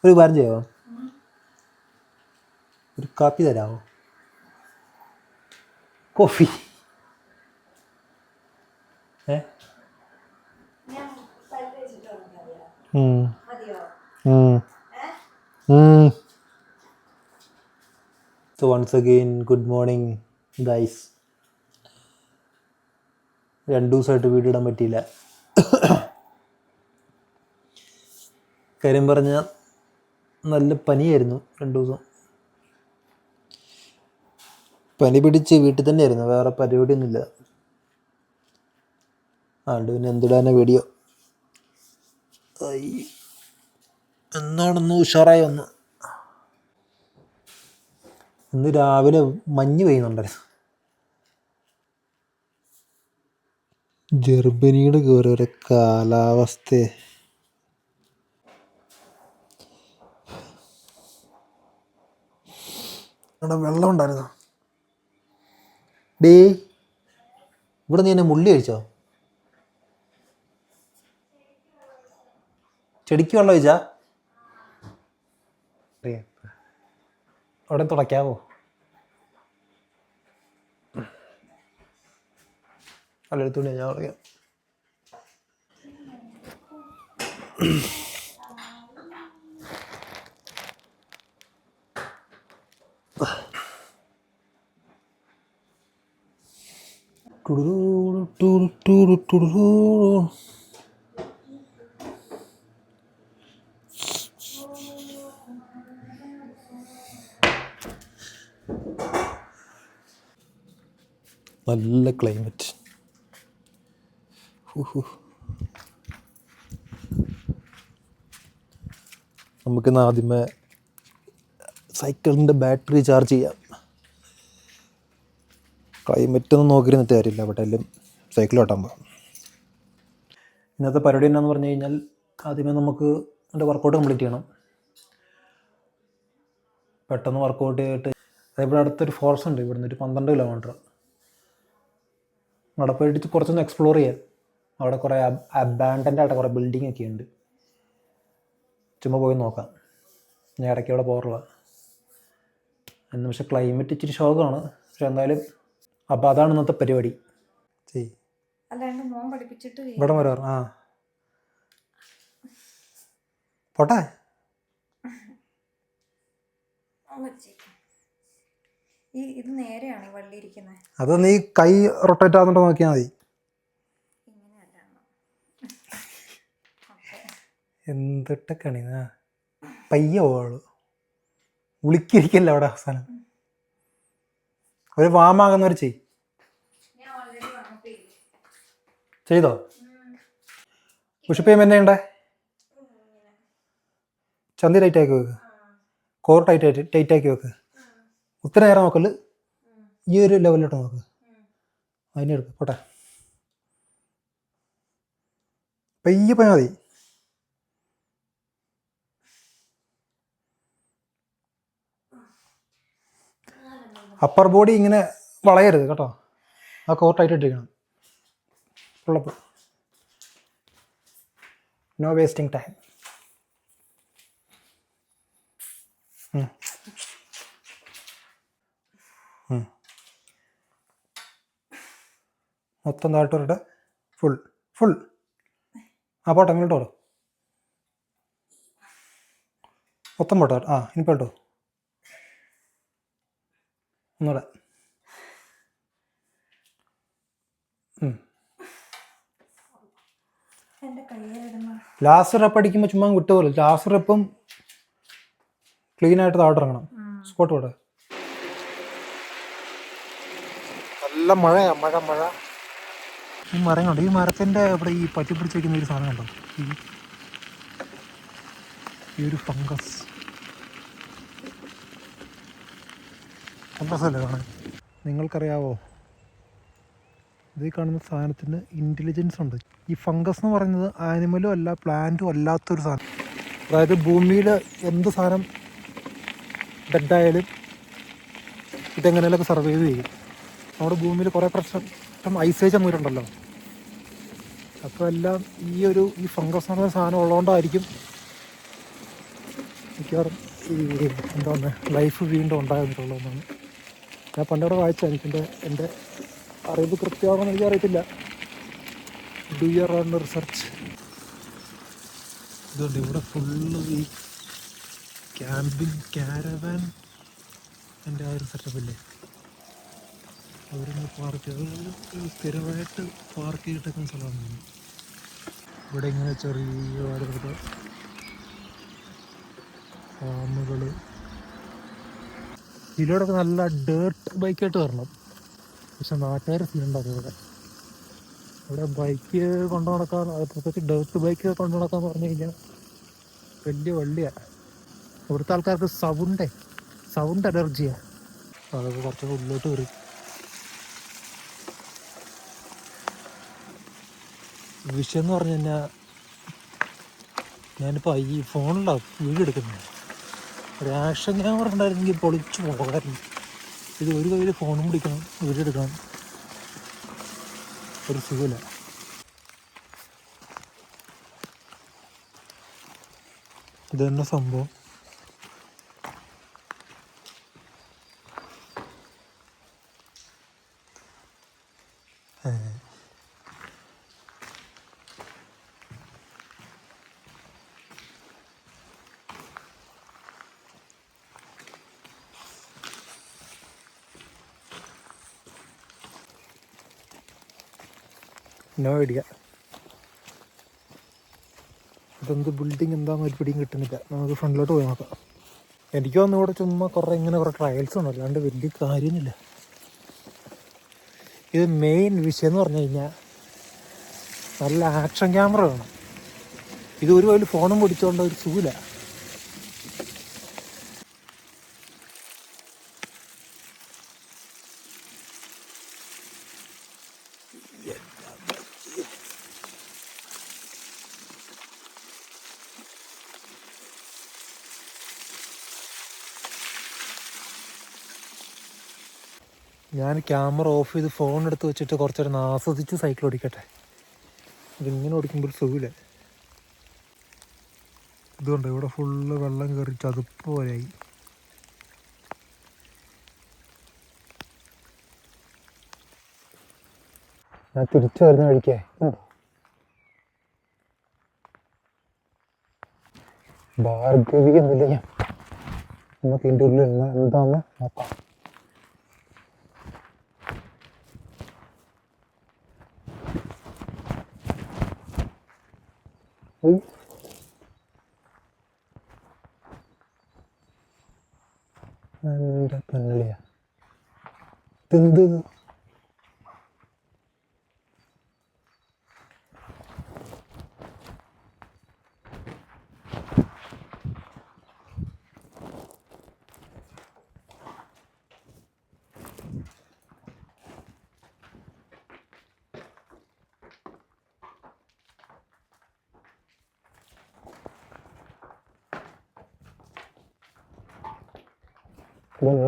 ഒരു ഉപകാരം ചെയ്യാമോ? ഒരു കാപ്പി തരാമോ? Coffee. So once again, good morning guys. 2 ദിവസമായിട്ട് വീഡിയോ ഇടാൻ പറ്റിയില്ല. കാര്യം പറഞ്ഞാൽ നല്ല പനിയായിരുന്നു 2 ദിവസം. പനി പിടിച്ച് വീട്ടിൽ തന്നെയായിരുന്നു, വേറെ പരിപാടിയൊന്നുമില്ല. അതുകൊണ്ട് പിന്നെ എന്തിടാന വീഡിയോ എന്നാണെന്ന് ഉഷാറായി വന്നു. ഇന്ന് രാവിലെ മഞ്ഞ് പെയ്യുന്നുണ്ടായിരുന്നു. ജർമ്മനിയുടെ ഓരോരോ കാലാവസ്ഥ. അവിടെ വെള്ളം ഉണ്ടായിരുന്നു. ഡേ, ഇവിടെ നീ എന്നെ മുള്ളി കഴിച്ചോ? ചെടിക്ക് വെള്ളം ഒഴിച്ചാ? അവിടെ തുടയ്ക്കാവോ? അല്ല, തുണി ഞാൻ പറയാം. നല്ല ക്ലൈമറ്റ്. നമുക്കിന്ന് ആദ്യമേ സൈക്കിളിൻ്റെ ബാറ്ററി ചാർജ് ചെയ്യാം. ക്ലൈമറ്റൊന്നും നോക്കിയിരുന്നിട്ട് കാര്യമില്ല, എവിടെയെങ്കിലും സൈക്കിൾ ഓട്ടാൻ പോകാം. ഇന്നത്തെ പരിപാടി എന്നാന്ന് പറഞ്ഞു കഴിഞ്ഞാൽ, ആദ്യമേ നമുക്ക് എൻ്റെ വർക്കൗട്ട് കംപ്ലീറ്റ് ചെയ്യണം. പെട്ടെന്ന് വർക്കൗട്ട് ചെയ്തിട്ട് അതേപോലെ അടുത്തൊരു ഫോറസ്റ്റ് ഉണ്ട്, ഇവിടുന്ന് ഒരു 12 കിലോമീറ്റർ. അവിടെ പോയിട്ട് കുറച്ചൊന്ന് എക്സ്പ്ലോർ ചെയ്യാം. അവിടെ കുറേ അബാൻഡൻ്റ് ആയിട്ട് കുറേ ബിൽഡിംഗ് ഒക്കെ ഉണ്ട്. ചുമ്മാ പോയി നോക്കാം. ഞാൻ ഇടയ്ക്ക് അവിടെ പോകാറുള്ള എന്ന്. പക്ഷേ ക്ലൈമറ്റ് ഇച്ചിരി ഷോക്കാണ്. പക്ഷെ എന്തായാലും അപ്പോൾ അതാണ് ഇന്നത്തെ പരിപാടി. ഇവിടെ വരാറ്. ആ പോട്ടെ. ഇത് നേരെയാണ് വള്ളി ഇരിക്കുന്നത്. അത് നീ കൈ റൊട്ടേറ്റ് ആകുന്നുണ്ടോ നോക്കിയാൽ മതി. എന്തിട്ടൊക്കെയാണ് പയ്യ പോവുള്ളൂ. ഉളിക്കിരിക്കല്ല അവിടെ അവസാനം. ഒരു വാമാകുന്നവർ ചെയ്തോ? പുഷപ്പ് ചെയ്യുമ്പോൾ എന്നെ ഉണ്ടേ ചന്തി ടൈറ്റ് ആക്കി വെക്ക്, കോർ ടൈറ്റ് ആക്കി വെക്ക്. ഒത്തിരി നേരം നോക്കല്, ഈ ഒരു ലെവലിലോട്ട് നോക്ക്. അതിനെടുക്ക് പോട്ടെ. പയ്യെ പോയാൽ മതി. അപ്പർ ബോഡി ഇങ്ങനെ വളയരുത് കേട്ടോ. ആ കോർ ടൈറ്റ് ഇട്ടിരിക്കണം. ഉള്ളപ്പോൾ നോ വേസ്റ്റിംഗ് ടൈം. മൊത്തം താഴ്ത്തോട്ടെ. ഫുൾ ആ പോട്ടെ, അങ്ങോട്ടോ മൊത്തം പോട്ടെ. ആ ഇനി പോട്ടോ, ഒന്നുകൂടെ. ലാസ്റ്റ് റെപ്പ് അടിക്കുമ്പോൾ ചുമ്മാ വിട്ടുപോലെ. ലാസ്റ്റ് റെപ്പും ക്ലീനായിട്ട് താഴോട്ട് ഇറങ്ങണം. സ്കോട്ട് പോട്ടെ. നല്ല മഴയാ, മഴ. ഈ മരം കണ്ടോ? ഈ മരത്തിൻ്റെ ഇവിടെ ഈ പറ്റി പിടിച്ച് വയ്ക്കുന്ന ഒരു സാധനം കണ്ടോ? ഈ ഒരു ഫംഗസ് അല്ലേ കാണാൻ? നിങ്ങൾക്കറിയാവോ, ഇത് കാണുന്ന സാധനത്തിന് ഇൻ്റലിജൻസ് ഉണ്ട്. ഈ ഫംഗസ് എന്ന് പറയുന്നത് ആനിമലും അല്ല പ്ലാന്റും അല്ലാത്തൊരു സാധനം. അതായത് ഭൂമിയിൽ എന്ത് സാധനം ഡെഡായാലും ഇതെങ്ങനെയൊക്കെ സർവൈവ് ചെയ്യും. നമ്മുടെ ഭൂമിയിൽ കുറേ പ്രശ്നം ഐസേജ് അങ്ങോട്ടുണ്ടല്ലോ. അപ്പോൾ എല്ലാം ഈ ഫംഗസ് എന്ന് പറയുന്ന സാധനം ഉള്ളതുകൊണ്ടായിരിക്കും മിക്കവാറും ഈ എന്താ പറയുക ലൈഫ് വീണ്ടും ഉണ്ടാകുന്നുള്ളതെന്നാണ് ഞാൻ പണ്ടവിടെ വായിച്ചാൽ എൻ്റെ അറിവ് കൃത്യമാണെന്ന് എനിക്കറിയത്തില്ല. Do your own research. ഇതുകൊണ്ട് ഇവിടെ ഫുള്ള് ഈ ക്യാമ്പിങ് കാരവാൻ എൻ്റെ ആ ഒരു സെറ്റപ്പില്ലേ, അവരൊന്ന് പാർക്ക് സ്ഥിരമായിട്ട് പാർക്ക് ചെയ്തിട്ടേക്കുന്ന സ്ഥലമാണ്. ഇവിടെ ഇങ്ങനെ ചെറിയ വാടകൾക്ക് ഫാമുകൾ. ഇതിലൂടെയൊക്കെ നല്ല ഡേർട്ട് ബൈക്കായിട്ട് വരണം, പക്ഷെ നാട്ടുകാർ സീനുണ്ടാക്കും ഇവിടെ ബൈക്ക് കൊണ്ടു നടക്കാൻ, പ്രത്യേകിച്ച് ഡേർട്ട് ബൈക്ക് കൊണ്ടു നടക്കാന്ന് പറഞ്ഞു കഴിഞ്ഞാൽ വലിയ വള്ളിയാണ്. ഇവിടുത്തെ ആൾക്കാർക്ക് സൗണ്ട് അലർജിയാണ്. അതൊക്കെ കുറച്ചൊക്കെ ഉള്ളിലോട്ട് വരും. വിഷയം എന്ന് പറഞ്ഞു കഴിഞ്ഞാൽ ഞാനിപ്പോൾ ഈ ഫോണിലാണ് വീഡിയോ എടുക്കുന്നത്. ഒരു ആക്ഷൻ ക്യാമറ ഉണ്ടായിരുന്നെങ്കിൽ പൊളിച്ചു പോകാമായിരുന്നു. ഇത് ഒരു കയ്യിൽ ഫോണും പിടിക്കണം, വീഡിയോ എടുക്കണം, ഒരു സുഖമില്ല. ഇതന്നെ സംഭവം. നോ ഐഡിയ ഇതെന്ത് ബിൽഡിങ് എന്താണെന്ന് ഒരു പിടിയും കിട്ടുന്നില്ല. നമുക്ക് ഫ്രണ്ടിലോട്ട് പോയി നോക്കാം. എനിക്ക് തോന്നുന്നു ഇവിടെ ചുമ്മാ കുറേ ട്രയൽസ് ഉണ്ട്, അല്ലാണ്ട് വലിയ കാര്യമൊന്നുമില്ല. ഇത് മെയിൻ വിഷയം എന്ന് പറഞ്ഞു കഴിഞ്ഞാൽ നല്ല ആക്ഷൻ ക്യാമറ വേണം. ഇത് ഒരു കയ്യിൽ ഫോണും പിടിച്ചുകൊണ്ട് ഒരു സുഖമില്ല. ഞാൻ ക്യാമറ ഓഫ് ചെയ്ത് ഫോൺ എടുത്ത് വെച്ചിട്ട് കുറച്ച് നേരം ആസ്വദിച്ച് സൈക്കിൾ ഓടിക്കട്ടെ. ഇതിങ്ങനെ ഓടിക്കുമ്പോൾ സുഖമില്ല. ഇതുകൊണ്ട് ഇവിടെ ഫുള്ള് വെള്ളം കയറി ചതുപ്പ് പോലെയായി. ഞാൻ തിരിച്ചു വരുന്ന വഴിക്കേ ഭാർഗവി എന്നില്ല, ഞാൻ നമുക്ക് ഇതിൻ്റെ ഉള്ളിൽ എന്താണെന്ന് നോക്കാം. എൻ്റെ പെണ്ണളിയാ, ഇതെന്ത്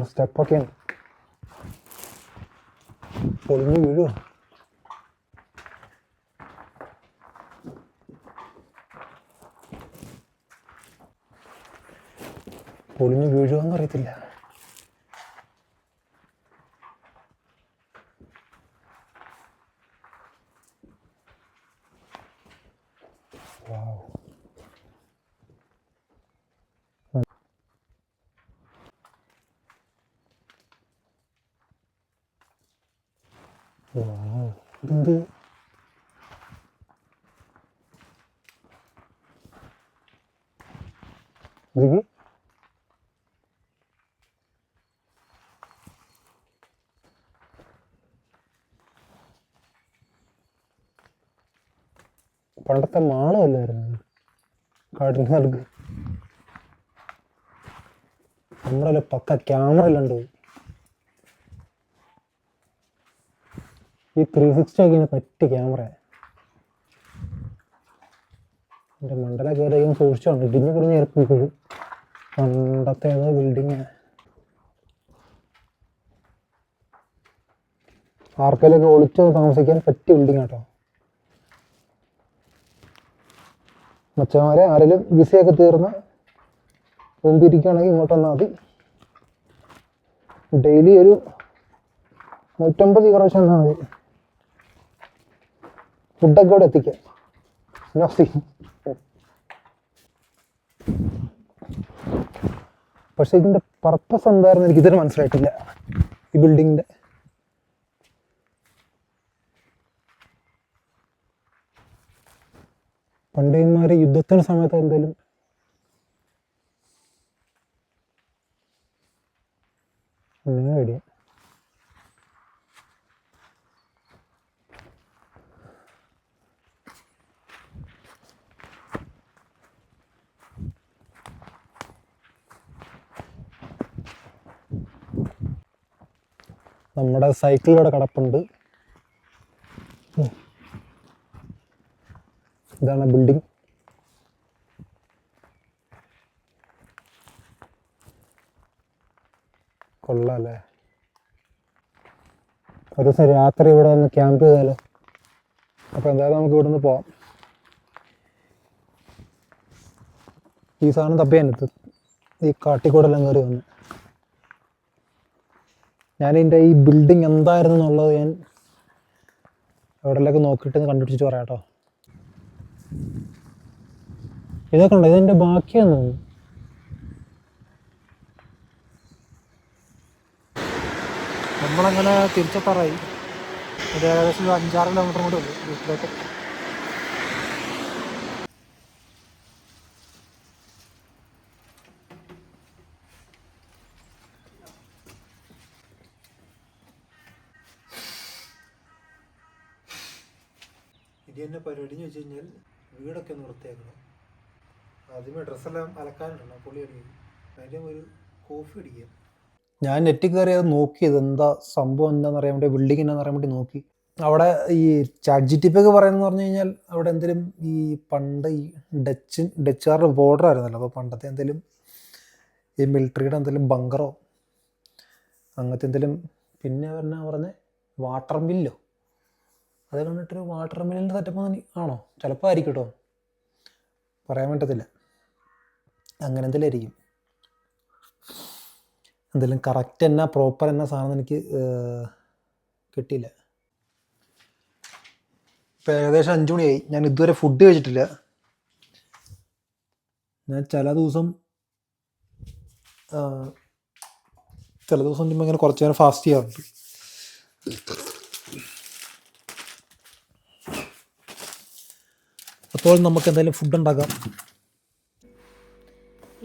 സ്റ്റെപ്പൊക്കെയാണ്, പൊളിഞ്ഞു വീഴുമോ? പൊളിഞ്ഞു വീഴുമോന്ന് അറിയത്തില്ല. ഇതെന്ത് ഇത്? പണ്ടത്തെ മാളമല്ലായിരുന്നു കാടിന് നൽകി. നമ്മളെ പക്ക ക്യാമറ ഇല്ലാണ്ട് ഈ 360 ഒക്കെ പറ്റിയ ക്യാമറ. എൻ്റെ മണ്ടല കയറിയും സൂക്ഷിച്ചോണ്ട് ഇടിഞ്ഞു കുറിഞ്ഞ് ഏർപ്പിക്കും. പണ്ടത്തെ ഏതോ ബിൽഡിങ്. ആർക്കെങ്കിലൊക്കെ ഒളിച്ച് താമസിക്കാൻ പറ്റിയ ബിൽഡിങ് കേട്ടോ. മച്ചന്മാരെ ആരെങ്കിലും വിസയൊക്കെ തീർന്ന് മുമ്പിരിക്കുകയാണെങ്കിൽ ഇങ്ങോട്ട് വന്നാൽ മതി. ഡെയിലി ഒരു 150 കുറച്ച് വന്നാൽ മതി. ഫുഡൊക്കെ ഇവിടെ എത്തിക്കാം. പക്ഷെ ഇതിൻ്റെ പർപ്പസ് എന്തായിരുന്നു എനിക്ക് ഇതുവരെ മനസ്സിലായിട്ടില്ല ഈ ബിൽഡിങ്ങിൻ്റെ. പണ്ടേമാര് യുദ്ധത്തിന് സമയത്ത് എന്തെങ്കിലും ഐഡിയ. നമ്മുടെ സൈക്കിൾ ഇവിടെ കിടപ്പുണ്ട്. ഇതാണ് ബിൽഡിംഗ്. കൊള്ളാല്ലേ. ഒരു ദിവസം രാത്രി ഇവിടെ ഒന്ന് ക്യാമ്പ് ചെയ്താലോ. അപ്പോൾ എന്തായാലും നമുക്ക് ഇവിടെ നിന്ന് പോവാം. ഈ സാധനം തപ്പിയാനെത്ത് ഈ കാട്ടിക്കൂടെല്ലാം കയറി വന്ന് ഞാനിതിൻ്റെ ഈ ബിൽഡിംഗ് എന്തായിരുന്നു എന്നുള്ളത് ഞാൻ എവിടെയൊക്കെ നോക്കിയിട്ട് കണ്ടുപിടിച്ചിട്ട് പറയാം കേട്ടോ. ഇതൊക്കെ ഉണ്ടോ? ഇതെൻ്റെ ബാക്കിയാന്ന് തോന്നുന്നു. നമ്മളങ്ങനെ തിരിച്ചെത്താറായി. ഇത് ഏകദേശം ഒരു 5-6 കിലോമീറ്റർ കൂടെ ഉള്ളൂ വീട്ടിലേക്ക്. ഇനി എന്നെ പരിപാടി എന്ന് വെച്ച് കഴിഞ്ഞാൽ വീടൊക്കെ ഒന്ന് വൃത്തിയാക്കണം. ആദ്യമേ ഡ്രസ്സെല്ലാം അലക്കാനുണ്ടല്ലോ, പൊളി അടിക്കും. അതിൻ്റെ ഒരു കോഫി അടിക്കുക. ഞാൻ നെറ്റിൽ കയറി അത് നോക്കിയത് എന്താ സംഭവം എന്താണെന്ന് അറിയാൻ വേണ്ടി, ബിൽഡിംഗ് എന്താണെന്ന് അറിയാൻ വേണ്ടി നോക്കി. അവിടെ ഈ ChatGPT ഒക്കെ പറയുന്നത് പറഞ്ഞു കഴിഞ്ഞാൽ അവിടെ എന്തെങ്കിലും ഈ പണ്ട് ഈ ഡച്ചുകാരുടെ ബോർഡർ ആയിരുന്നല്ലോ. അപ്പോൾ പണ്ടത്തെ എന്തെങ്കിലും ഈ മിലിറ്ററിയുടെ എന്തെങ്കിലും ബങ്കറോ അങ്ങനത്തെ എന്തെങ്കിലും. പിന്നെ പറഞ്ഞ വാട്ടർ മില്ലോ, അത് കണ്ടിട്ടൊരു വാട്ടർ മില്ലിൻ്റെ സെറ്റപ്പ് ആണോ? ചിലപ്പോൾ ആയിരിക്കും കേട്ടോ, പറയാൻ പറ്റത്തില്ല. അങ്ങനെ എന്തെങ്കിലും ആയിരിക്കും. എന്തെങ്കിലും കറക്റ്റ് എന്നാ പ്രോപ്പർ എന്നാ സാധനം എനിക്ക് കിട്ടിയില്ല. ഇപ്പം ഏകദേശം 5 മണിയായി. ഞാൻ ഇതുവരെ ഫുഡ് കഴിച്ചിട്ടില്ല. ഞാൻ ചില ദിവസം ചുമ്മാ ഇങ്ങനെ കുറച്ച് നേരം ഫാസ്റ്റ് ചെയ്യാറുണ്ട്. അപ്പോൾ നമുക്ക് എന്തായാലും ഫുഡ് ഉണ്ടാക്കാം.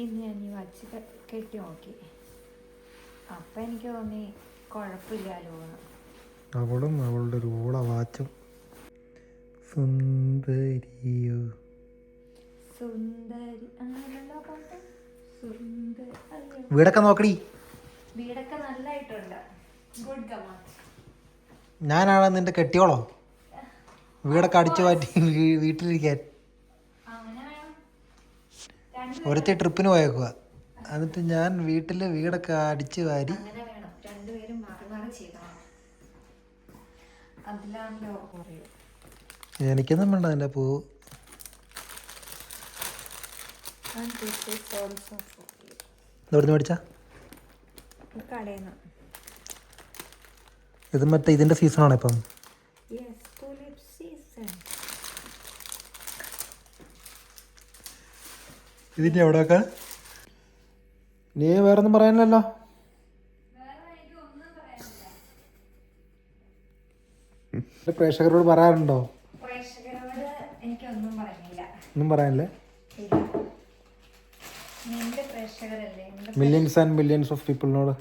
ഇന്ന് ഞാൻ ഈ വച്ച് കെട്ടി നോക്കി. അപ്പം എനിക്ക് തോന്നി കുഴപ്പമില്ലല്ലോ. അവളും അവളുടെ ഒരു ഓള വാച്ചും. സുന്ദരിയോ സുന്ദരി വീടൊക്കെ നോക്കടി. വീടൊക്കെ നല്ലതായിട്ടുണ്ട്. ഗുഡ് കമാ. ഞാനാണ് നിന്റെ കെട്ടിയോളോ വീടൊക്കെ അടിച്ചു മാറ്റി വീട്ടിലിരിക്കാൻ. ഒരുത്തി ട്രിപ്പിന് പോയേക്കുക, എന്നിട്ട് ഞാൻ വീട്ടില് വീടൊക്കെ അടിച്ചു വാരി. എനിക്കൊന്നും വേണ്ട എൻ്റെ പൂ. എവിടുന്ന് മേടിച്ചാ? ഇത് മറ്റേ ഇതിന്റെ സീസണാണ് ഇപ്പം. ഇതിന്റെ എവിടെയൊക്കെ നീ വേറൊന്നും പറയാനില്ലല്ലോ. പ്രേക്ഷകരോട് പറയാറുണ്ടോ? ഒന്നും പറയാനില്ലേ? Millions and millions of പീപ്പിളിനോട്